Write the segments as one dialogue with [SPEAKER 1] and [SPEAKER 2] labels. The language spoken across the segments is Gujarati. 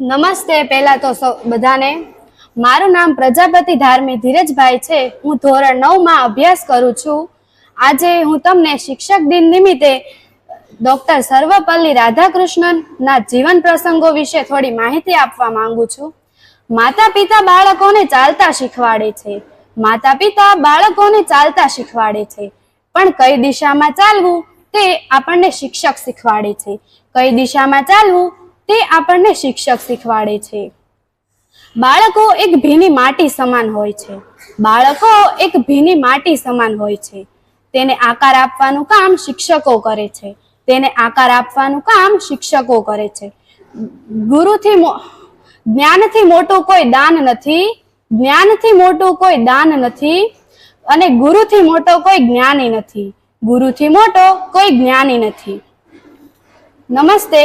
[SPEAKER 1] નમસ્તે. પહેલા તો બધાને મારું નામ પ્રજાપતિ ધાર્મી ધીરજભાઈ છે. હું ધોરણ 9 માં અભ્યાસ કરું છું. આજે હું તમને શિક્ષક દિન નિમિત્તે ડોક્ટર સર્વપલ્લી રાધાકૃષ્ણન ના જીવન પ્રસંગો વિશે થોડી માહિતી આપવા માંગુ છું. માતા પિતા બાળકોને ચાલતા શીખવાડે છે. માતા પિતા બાળકોને ચાલતા શીખવાડે છે, પણ કઈ દિશામાં ચાલવું તે આપણને શિક્ષક શીખવાડે છે. કઈ દિશામાં ચાલવું તે આપણને શિક્ષક શીખવાડે છે. બાળકો એક ભીની માટી સમાન હોય છે. બાળકો એક ભીની માટી સમાન હોય છે. તેને આકાર આપવાનું કામ શિક્ષકો કરે છે. તેને આકાર આપવાનું કામ શિક્ષકો કરે છે. જ્ઞાનથી મોટું કોઈ દાન નથી. જ્ઞાનથી મોટું કોઈ દાન નથી અને ગુરુથી મોટો કોઈ જ્ઞાની નથી. ગુરુથી મોટો કોઈ જ્ઞાની નથી. નમસ્તે.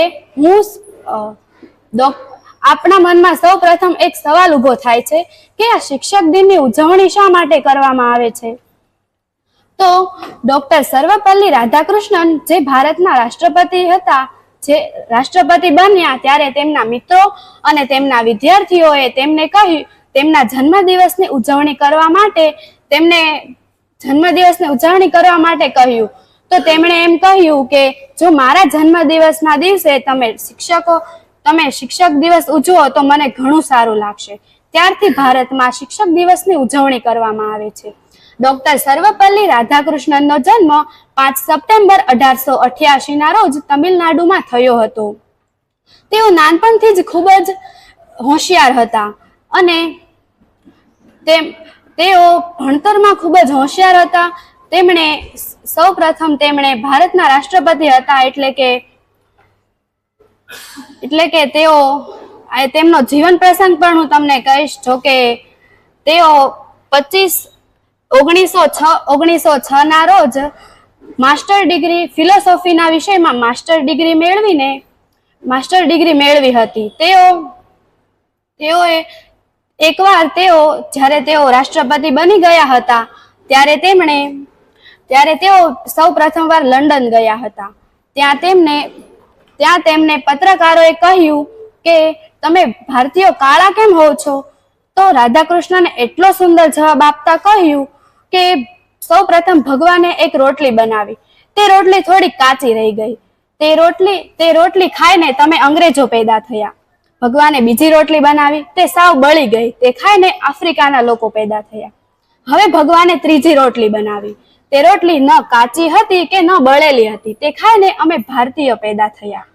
[SPEAKER 1] આપણા મનમાં સૌ પ્રથમ એક સવાલ ઉભો થાય છે કે આ શિક્ષક દિનની ઉજવણી શા માટે કરવામાં આવે છે? તો ડોક્ટર સર્વપલ્લી રાધાકૃષ્ણન જે ભારતના રાષ્ટ્રપતિ હતા, જે રાષ્ટ્રપતિ બન્યા ત્યારે તેમના મિત્રો અને તેમના વિદ્યાર્થીઓએ તેમને કહ્યું, તેમના જન્મદિવસની ઉજવણી કરવા માટે કહ્યું. તો તેમણે એમ કહ્યું કે જો મારા જન્મદિવસના દિવસે તમે શિક્ષક દિવસ ઉજવો તો મને ઘણું સારું લાગશે. ત્યારથી ભારતમાં શિક્ષક દિવસની ઉજવણી કરવામાં આવે છે. ડોક્ટર સર્વપલ્લી રાધાકૃષ્ણનનો જન્મ 5 સપ્ટેમ્બર 1888 ના રોજ તમિલનાડુમાં થયો હતો. તેઓ નાનપણથી જ ખૂબ જ હોશિયાર હતા અને તેઓ ભણતરમાં ખૂબ જ હોશિયાર હતા. તેમણે ભારતના રાષ્ટ્રપતિ હતા એટલે કે તેમનો જીવન પ્રસંગ પણ હું તમને કહીશ. જો કે તેઓ 1906 ના રોજ માસ્ટર ડિગ્રી ફિલોસોફીના વિષયમાં માસ્ટર ડિગ્રી મેળવી હતી. જ્યારે તેઓ રાષ્ટ્રપતિ બની ગયા હતા ત્યારે તેઓ સૌ પ્રથમવાર લંડન ગયા હતા. ત્યાં તેમને પત્રકારોએ કહ્યું કે તમે ભારતીયો કાળા કેમ હોવ છો? તો રાધાકૃષ્ણને એટલો સુંદર જવાબ આપતા કહ્યું કે સૌ પ્રથમ ભગવાને એક રોટલી બનાવી. તે રોટલી થોડી કાચી રહી ગઈ. તે રોટલી ખાઈને તમે અંગ્રેજો પેદા થયા. ભગવાને બીજી રોટલી બનાવી. તે સાવ બળી ગઈ. તે ખાઈને આફ્રિકાના લોકો પેદા થયા. હવે ભગવાને ત્રીજી રોટલી બનાવી. તે રોટલી ન કાચી હતી કે ન બળેલી હતી. તે ખાઈને અમે ભારતીય પેદા થયા.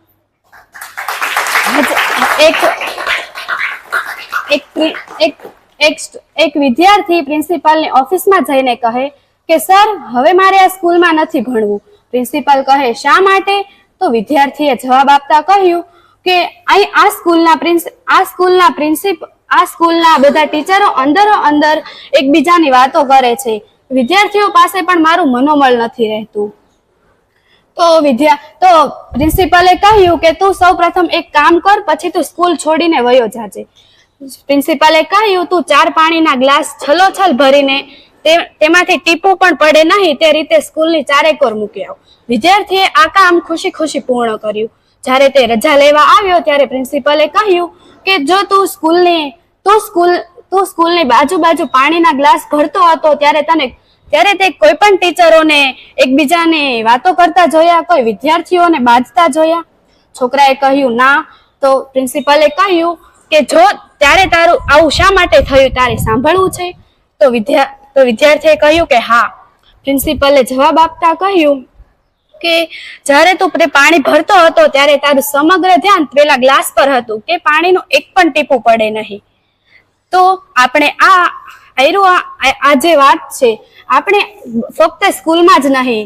[SPEAKER 1] એક વિદ્યાર્થી પ્રિન્સિપાલની ઓફિસમાં જઈને કહે કે સર, હવે મારે આ સ્કૂલમાં નથી ભણવું. પ્રિન્સિપાલ કહે શા માટે? તો વિદ્યાર્થીએ જવાબ આપતા કહ્યું કે આ સ્કૂલના બધા ટીચરો અંદર એકબીજાની વાતો કરે છે. વિદ્યાર્થીઓ પાસે પણ મારું મનોબળ નથી રહેતું. તો પ્રિન્સિપલે કહ્યું કે તું સૌ પ્રથમ એક કામ કર, પછી તું સ્કૂલ છોડીને વયો જાજે. પ્રિન્સિપાલે કહ્યું તું 4 પાણીના ગ્લાસ છલોછલ ભરીને તેમાંથી ટીપું પણ પડે નહીં તે રીતે સ્કૂલની ચારેકોર મૂકી આવ. વિદ્યાર્થીએ આ કામ ખુશી ખુશી પૂર્ણ કર્યું. જ્યારે તે રજા લેવા આવ્યો ત્યારે પ્રિન્સિપલે કહ્યું કે જો તું સ્કૂલની બાજુ પાણીના ગ્લાસ ભરતો હતો ત્યારે તે કોઈ પણ ટીચરોને એકબીજાની વાતો કરતા જોયા, કોઈ વિદ્યાર્થીઓને બાજતા જોયા? છોકરાએ કહ્યું ના. તો પ્રિન્સિપલે કહ્યું કે જો ત્યારે તારું આવું શા માટે થયું, તારે સાંભળવું છે? તો વિદ્યાર્થીએ કહ્યું કે હા. પ્રિન્સિપલે જવાબ આપતા કહ્યું કે જ્યારે તું પાણી ભરતો હતો ત્યારે તારું સમગ્ર ધ્યાન પેલા ગ્લાસ પર હતું કે પાણીનું એક પણ ટીપું પડે નહીં. તો આપણે આ જે વાત છે, આપણે ફક્ત સ્કૂલમાં જ નહીં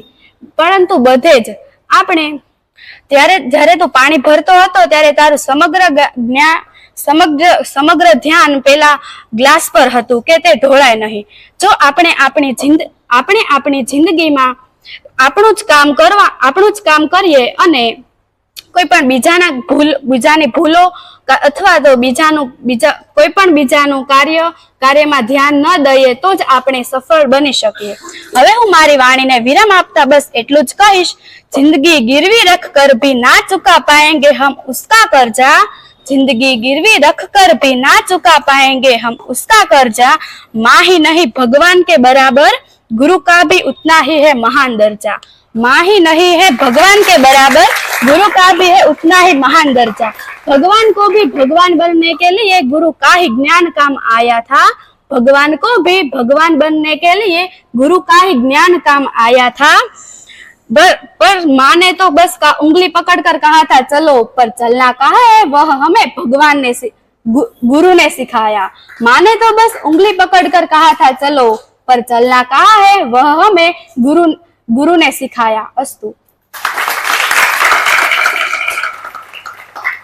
[SPEAKER 1] પરંતુ બધે જ આપણે જ્યારે તું પાણી ભરતો હતો ત્યારે તારું સમગ્ર ધ્યાન પેલા ગ્લાસ પર હતું કે તે ઢોળાય નહીં. જો આપણે આપણી જિંદગીમાં આપણું જ કામ કરીએ અને કોઈ પણ બીજાની ભૂલો અથવા તો કોઈ પણ બીજાનું કાર્યમાં ધ્યાન ન દઈએ તો જ આપણે સફળ બની શકીએ. હવે હું મારી વાણીને વિરામ આપતા બસ એટલું જ કહીશ. जिंदगी गिरवी रख कर भी ना चुका पाएंगे हम उसका कर्जा, जिंदगी गिरवी रख कर भी ना चुका पाएंगे हम उसका कर्जा, माँ ही नहीं भगवान के बराबर, गुरु का भी उतना ही है महान दर्जा। माँ ही नहीं है भगवान के बराबर, गुरु का भी है उतना ही महान दर्जा। भगवान को भी भगवान बनने के लिए गुरु का ही ज्ञान काम आया था। भगवान को भी भगवान बनने के लिए गुरु का ही ज्ञान काम आया था। पर माँ ने तो बस उंगली पकड़कर कहा था चलो, पर चलना कहा है वह हमें भगवान ने गुरु ने सिखाया। माँ ने तो बस उंगली पकड़कर कहा था चलो, पर चलना कहा है वह हमें गुरु ने सिखाया। अस्तु।